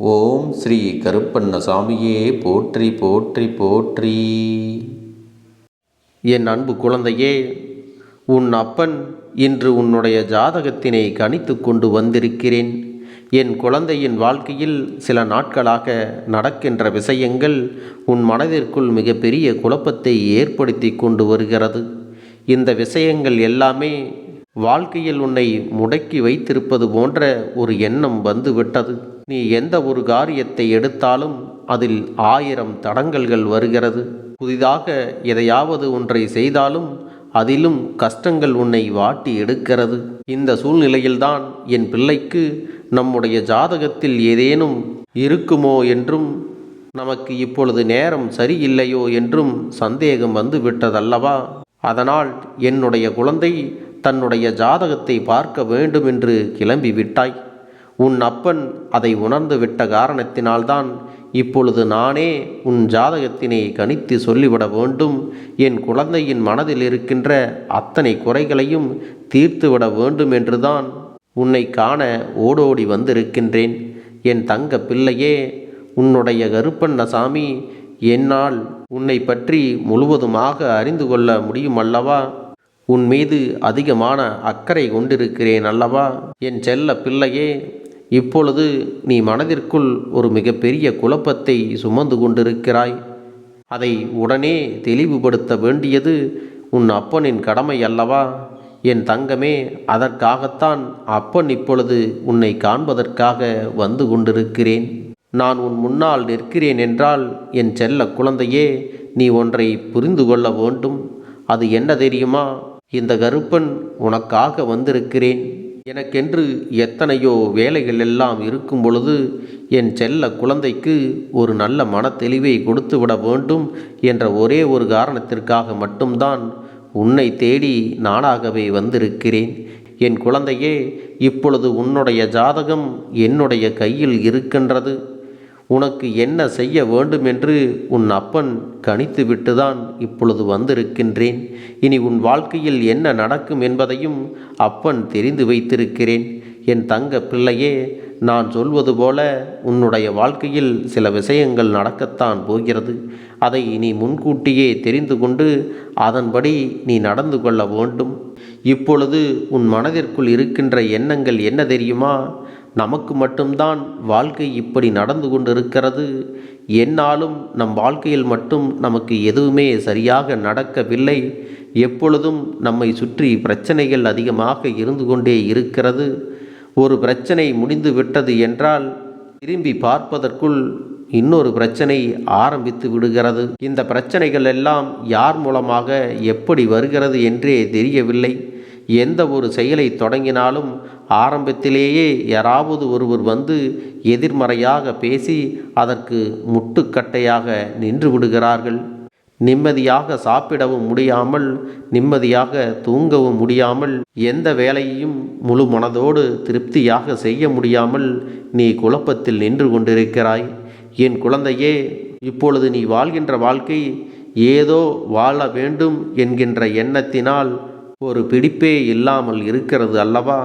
ஓம் ஸ்ரீ கருப்பண்ணசாமியே போற்றி போற்றி போற்றி. என் அன்பு குழந்தையே, உன் அப்பன் இன்று உன்னுடைய ஜாதகத்தினை கணித்து கொண்டு வந்திருக்கிறேன். என் குழந்தையின் வாழ்க்கையில் சில நாட்களாக நடக்கின்ற விஷயங்கள் உன் மனதிற்குள் மிகப்பெரிய குழப்பத்தை ஏற்படுத்தி கொண்டு வருகிறது. இந்த விஷயங்கள் எல்லாமே வாழ்க்கையில் உன்னை முடக்கி வைத்திருப்பது போன்ற ஒரு எண்ணம் வந்துவிட்டது. நீ எந்த ஒரு காரியத்தை எடுத்தாலும் அதில் 1000 தடங்கல்கள் வருகிறது. புதிதாக எதையாவது ஒன்றை செய்தாலும் அதிலும் கஷ்டங்கள் உன்னை வாட்டி எடுக்கிறது. இந்த சூழ்நிலையில்தான் என் பிள்ளைக்கு நம்முடைய ஜாதகத்தில் ஏதேனும் இருக்குமோ என்றும் நமக்கு இப்பொழுது நேரம் சரியில்லையோ என்றும் சந்தேகம் வந்து விட்டதல்லவா? அதனால் என்னுடைய குழந்தை தன்னுடைய ஜாதகத்தை பார்க்க வேண்டும் என்று கிளம்பி விட்டாய். உன் அப்பன் அதை உணர்ந்து விட்ட காரணத்தினால்தான் இப்பொழுது நானே உன் ஜாதகத்தினை கணித்து சொல்லிவிட வேண்டும். என் குழந்தையின் மனதில் இருக்கின்ற அத்தனை குறைகளையும் தீர்த்துவிட வேண்டும் என்றுதான் உன்னை காண ஓடோடி வந்திருக்கின்றேன். என் தங்க பிள்ளையே, உன்னுடைய கருப்பண்ணசாமி என்னால் உன்னை பற்றி முழுவதுமாக அறிந்து கொள்ள முடியும் அல்லவா? உன் மீது அதிகமான அக்கறை கொண்டிருக்கிறேன் அல்லவா? என் செல்ல பிள்ளையே, இப்பொழுது நீ மனதிற்குள் ஒரு மிகப்பெரிய குழப்பத்தை சுமந்து கொண்டிருக்கிறாய். அதை உடனே தெளிவுபடுத்த வேண்டியது உன் அப்பனின் கடமை அல்லவா? என் தங்கமே, அதற்காகத்தான் அப்பன் இப்பொழுது உன்னை காண்பதற்காக வந்து கொண்டிருக்கிறேன். நான் உன் முன்னால் நிற்கிறேன் என்றால் என் செல்ல குழந்தையே, நீ ஒன்றை புரிந்து கொள்ள வேண்டும். அது என்ன தெரியுமா? இந்த கருப்பன் உனக்காக வந்திருக்கிறேன். எனக்கென்று எத்தனையோ வேலைகள் எல்லாம் இருக்கும் பொழுது என் செல்ல குழந்தைக்கு ஒரு நல்ல மனத்தெளிவை கொடுத்து விட வேண்டும் என்ற ஒரே ஒரு காரணத்திற்காக மட்டும்தான் உன்னை தேடி நானாகவே வந்திருக்கிறேன். என் குழந்தையே, இப்பொழுது உன்னுடைய ஜாதகம் என்னுடைய கையில் இருக்கின்றது. உனக்கு என்ன செய்ய வேண்டும் என்று உன் அப்பன் கணித்து விட்டுதான் இப்பொழுது வந்திருக்கின்றேன். இனி உன் வாழ்க்கையில் என்ன நடக்கும் என்பதையும் அப்பன் தெரிந்து வைத்திருக்கிறேன். என் தங்க பிள்ளையே, நான் சொல்வது போல உன்னுடைய வாழ்க்கையில் சில விஷயங்கள் நடக்கத்தான் போகிறது. அதை நீ முன்கூட்டியே தெரிந்து கொண்டு அதன்படி நீ நடந்து கொள்ள வேண்டும். இப்பொழுது உன் மனதிற்குள் இருக்கின்ற எண்ணங்கள் என்ன தெரியுமா? நமக்கு மட்டும்தான் வாழ்க்கை இப்படி நடந்து கொண்டிருக்கிறது. என்னாலும் நம் வாழ்க்கையில் மட்டும் நமக்கு எதுவுமே சரியாக நடக்கவில்லை. எப்பொழுதும் நம்மை சுற்றி பிரச்சனைகள் அதிகமாக இருந்து கொண்டே இருக்கிறது. ஒரு பிரச்சனை முடிந்து விட்டது என்றால் திரும்பி பார்ப்பதற்குள் இன்னொரு பிரச்சனை ஆரம்பித்து விடுகிறது. இந்த பிரச்சனைகள் எல்லாம் யார் மூலமாக எப்படி வருகிறது என்றே தெரியவில்லை. எந்த ஒரு செயலை தொடங்கினாலும் ஆரம்பத்திலேயே யாராவது ஒருவர் வந்து எதிர்மறையாக பேசி அதற்கு முட்டுக்கட்டையாக நின்று விடுகிறார்கள். நிம்மதியாக சாப்பிடவும் முடியாமல், நிம்மதியாக தூங்கவும் முடியாமல், எந்த வேலையையும் முழு மனதோடு திருப்தியாக செய்ய முடியாமல் நீ குழப்பத்தில் நின்று கொண்டிருக்கிறாய். என் குழந்தையே, இப்பொழுது நீ வாழ்கின்ற வாழ்க்கை ஏதோ வாழ வேண்டும் என்கின்ற எண்ணத்தினால் ஒரு பிடிப்பே இல்லாமல் இருக்கிறது அல்லவா?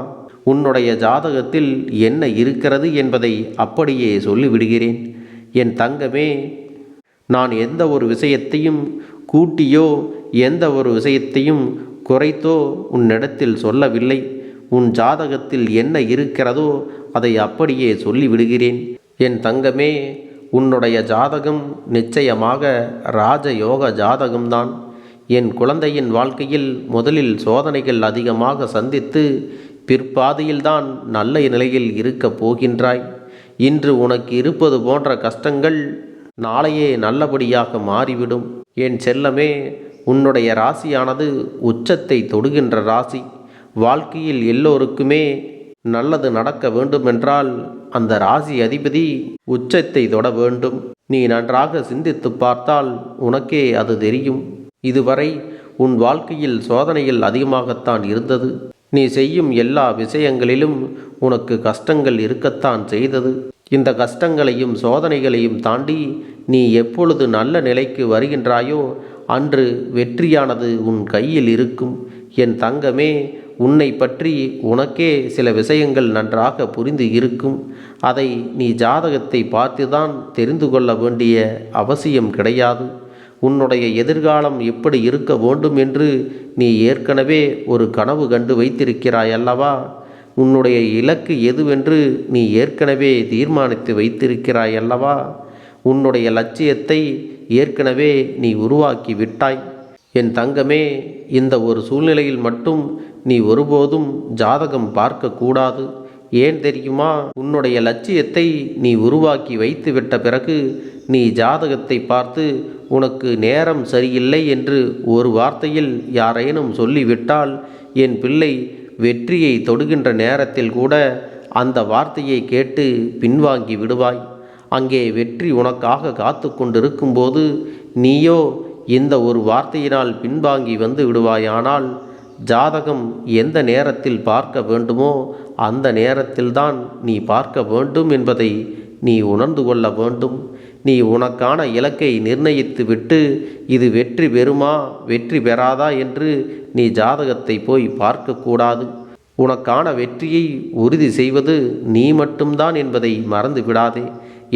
உன்னுடைய ஜாதகத்தில் என்ன இருக்கிறது என்பதை அப்படியே சொல்லிவிடுகிறேன். என் தங்கமே, நான் எந்த ஒரு விஷயத்தையும் கூட்டியோ எந்த ஒரு விஷயத்தையும் குறைத்தோ உன்னிடத்தில் சொல்லவில்லை. உன் ஜாதகத்தில் என்ன இருக்கிறதோ அதை அப்படியே சொல்லிவிடுகிறேன். என் தங்கமே, உன்னுடைய ஜாதகம் நிச்சயமாக ராஜயோக ஜாதகம்தான். என் குழந்தையின் வாழ்க்கையில் முதலில் சோதனைகள் அதிகமாக சந்தித்து பிற்பாதையில்தான் நல்ல நிலையில் இருக்கப் போகின்றாய். இன்று உனக்கு இருப்பது போன்ற கஷ்டங்கள் நாளையே நல்லபடியாக மாறிவிடும். என் செல்லமே, உன்னுடைய ராசியானது உச்சத்தை தொடுகின்ற ராசி. வாழ்க்கையில் எல்லோருக்குமே நல்லது நடக்க வேண்டுமென்றால் அந்த ராசி அதிபதி உச்சத்தை தொட வேண்டும். நீ நன்றாக சிந்தித்து பார்த்தால் உனக்கே அது தெரியும். இதுவரை உன் வாழ்க்கையில் சோதனைகள் அதிகமாகத்தான் இருந்தது. நீ செய்யும் எல்லா விஷயங்களிலும் உனக்கு கஷ்டங்கள் இருக்கத்தான் செய்தது. இந்த கஷ்டங்களையும் சோதனைகளையும் தாண்டி நீ எப்பொழுது நல்ல நிலைக்கு வருகின்றாயோ அன்று வெற்றியானது உன் கையில் இருக்கும். என் தங்கமே, உன்னை பற்றி உனக்கே சில விஷயங்கள் நன்றாக புரிந்து இருக்கும். அதை நீ ஜாதகத்தை பார்த்துதான் தெரிந்து கொள்ள வேண்டிய அவசியம் கிடையாது. உன்னுடைய எதிர்காலம் எப்படி இருக்க வேண்டும் என்று நீ ஏற்கனவே ஒரு கனவு கண்டு வைத்திருக்கிறாய் அல்லவா? உன்னுடைய இலக்கு எதுவென்று நீ ஏற்கனவே தீர்மானித்து வைத்திருக்கிறாய் அல்லவா? உன்னுடைய லட்சியத்தை ஏற்கனவே நீ உருவாக்கி விட்டாய். என் தங்கமே, இந்த ஒரு சூழ்நிலையில் மட்டும் நீ ஒருபோதும் ஜாதகம் பார்க்கக்கூடாது. ஏன் தெரியுமா? உன்னுடைய லட்சியத்தை நீ உருவாக்கி வைத்துவிட்ட பிறகு நீ ஜாதகத்தை பார்த்து உனக்கு நேரம் சரியில்லை என்று ஒரு வார்த்தையில் யாரேனும் சொல்லிவிட்டால், என் பிள்ளை, வெற்றியை தொடுகின்ற நேரத்தில் கூட அந்த வார்த்தையை கேட்டு பின்வாங்கி விடுவாய். அங்கே வெற்றி உனக்காக காத்து கொண்டிருக்கும்போது நீயோ இந்த ஒரு வார்த்தையினால் பின்வாங்கி வந்து விடுவாயானால், ஜாதகம் எந்த நேரத்தில் பார்க்க வேண்டுமோ அந்த நேரத்தில்தான் நீ பார்க்க வேண்டும் என்பதை நீ உணர்ந்து கொள்ள வேண்டும். நீ உனக்கான இலக்கை நிர்ணயித்து விட்டு இது வெற்றி பெறுமா வெற்றி பெறாதா என்று நீ ஜாதகத்தை போய் பார்க்கக்கூடாது. உனக்கான வெற்றியை உறுதி செய்வது நீ மட்டும்தான் என்பதை மறந்து விடாதே.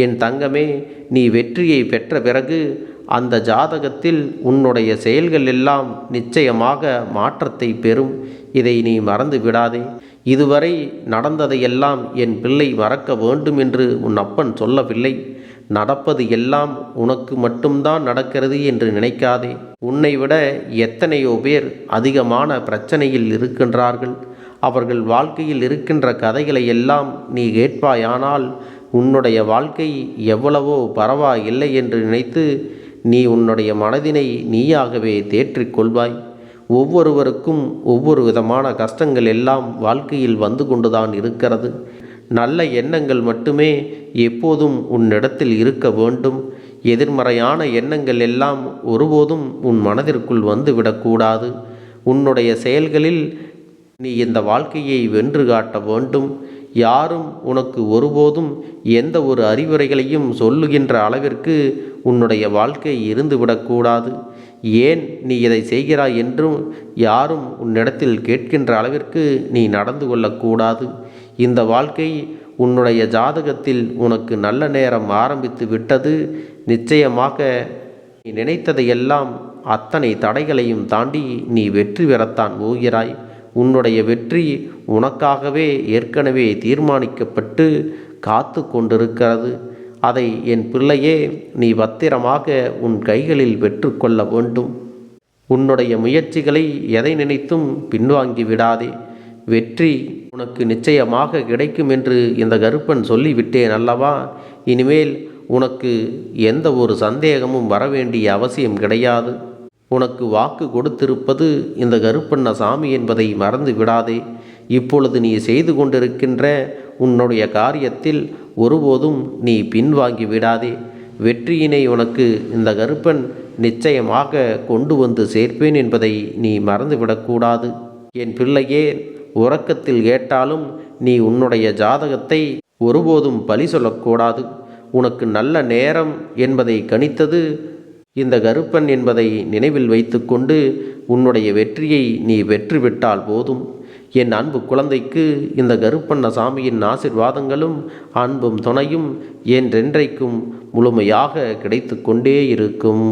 என் தங்கமே, நீ வெற்றியை பெற்ற பிறகு அந்த ஜாதகத்தில் உன்னுடைய செயல்கள் எல்லாம் நிச்சயமாக மாற்றத்தை பெறும். இதை நீ மறந்து விடாதே. இதுவரை நடந்ததையெல்லாம் என் பிள்ளை மறக்க வேண்டும் என்று உன் அப்பன் சொல்லவில்லை. நடப்பது எல்லாம் உனக்கு மட்டும்தான் நடக்கிறது என்று நினைக்காதே. உன்னை விட எத்தனையோ பேர் அதிகமான பிரச்சனையில் இருக்கின்றார்கள். அவர்கள் வாழ்க்கையில் இருக்கின்ற கதைகளை எல்லாம் நீ கேட்பாயானால் உன்னுடைய வாழ்க்கை எவ்வளவோ பரவாயில்லை என்று நினைத்து நீ உன்னுடைய மனதினை நீயாகவே தேற்றிக்கொள்வாய். ஒவ்வொருவருக்கும் ஒவ்வொரு விதமான கஷ்டங்கள் எல்லாம் வாழ்க்கையில் வந்து கொண்டுதான் இருக்கிறது. நல்ல எண்ணங்கள் மட்டுமே எப்போதும் உன்னிடத்தில் இருக்க வேண்டும். எதிர்மறையான எண்ணங்கள் எல்லாம் ஒருபோதும் உன் மனதிற்குள் வந்துவிடக்கூடாது. உன்னுடைய செயல்களில் நீ இந்த வாழ்க்கையை வென்று காட்ட வேண்டும். யாரும் உனக்கு ஒருபோதும் எந்த ஒரு அறிவுரைகளையும் சொல்லுகின்ற அளவிற்கு உன்னுடைய வாழ்க்கை இருந்துவிடக்கூடாது. ஏன் நீ இதை செய்கிறாய் என்றும் யாரும் உன்னிடத்தில் கேட்கின்ற அளவிற்கு நீ நடந்து கொள்ளக்கூடாது. இந்த வாழ்க்கை உன்னுடைய ஜாதகத்தில் உனக்கு நல்ல நேரம் ஆரம்பித்து விட்டது. நிச்சயமாக நீ நினைத்ததையெல்லாம் அத்தனை தடைகளையும் தாண்டி நீ வெற்றி பெறத்தான் போகிறாய். உன்னுடைய வெற்றி உனக்காகவே ஏற்கனவே தீர்மானிக்கப்பட்டு காத்து கொண்டிருக்கிறது. அதை என் பிள்ளையே நீ பத்திரமாக உன் கைகளில் பெற்றுக்கொள்ள வேண்டும். உன்னுடைய முயற்சிகளை எதை நினைத்தும் பின்வாங்கி விடாதே. வெற்றி உனக்கு நிச்சயமாக கிடைக்கும் என்று இந்த கருப்பன் சொல்லிவிட்டேன் அல்லவா? இனிமேல் உனக்கு எந்த ஒரு சந்தேகமும் வரவேண்டிய அவசியம் கிடையாது. உனக்கு வாக்கு கொடுத்திருப்பது இந்த கருப்பண்ண சாமி என்பதை மறந்து விடாதே. இப்பொழுது நீ செய்து கொண்டிருக்கின்ற உன்னுடைய காரியத்தில் ஒருபோதும் நீ பின்வாங்கி விடாதே. வெற்றியினை உனக்கு இந்த கருப்பன் நிச்சயமாக கொண்டு வந்து சேர்ப்பேன் என்பதை நீ மறந்துவிடக்கூடாது. என் பிள்ளையே, உறக்கத்தில் கேட்டாலும் நீ உன்னுடைய ஜாதகத்தை ஒருபோதும் பழி சொல்லக்கூடாது. உனக்கு நல்ல நேரம் என்பதை கணித்தது இந்த கருப்பன் என்பதை நினைவில் வைத்துக்கொண்டு உன்னுடைய வெற்றியை நீ வெற்றிவிட்டால் போதும். என் அன்பு குழந்தைக்கு இந்த கருப்பண்ண சாமியின் ஆசீர்வாதங்களும் அன்பும் துணையும் என்றென்றைக்கும் முழுமையாக கிடைத்து கொண்டே இருக்கும்.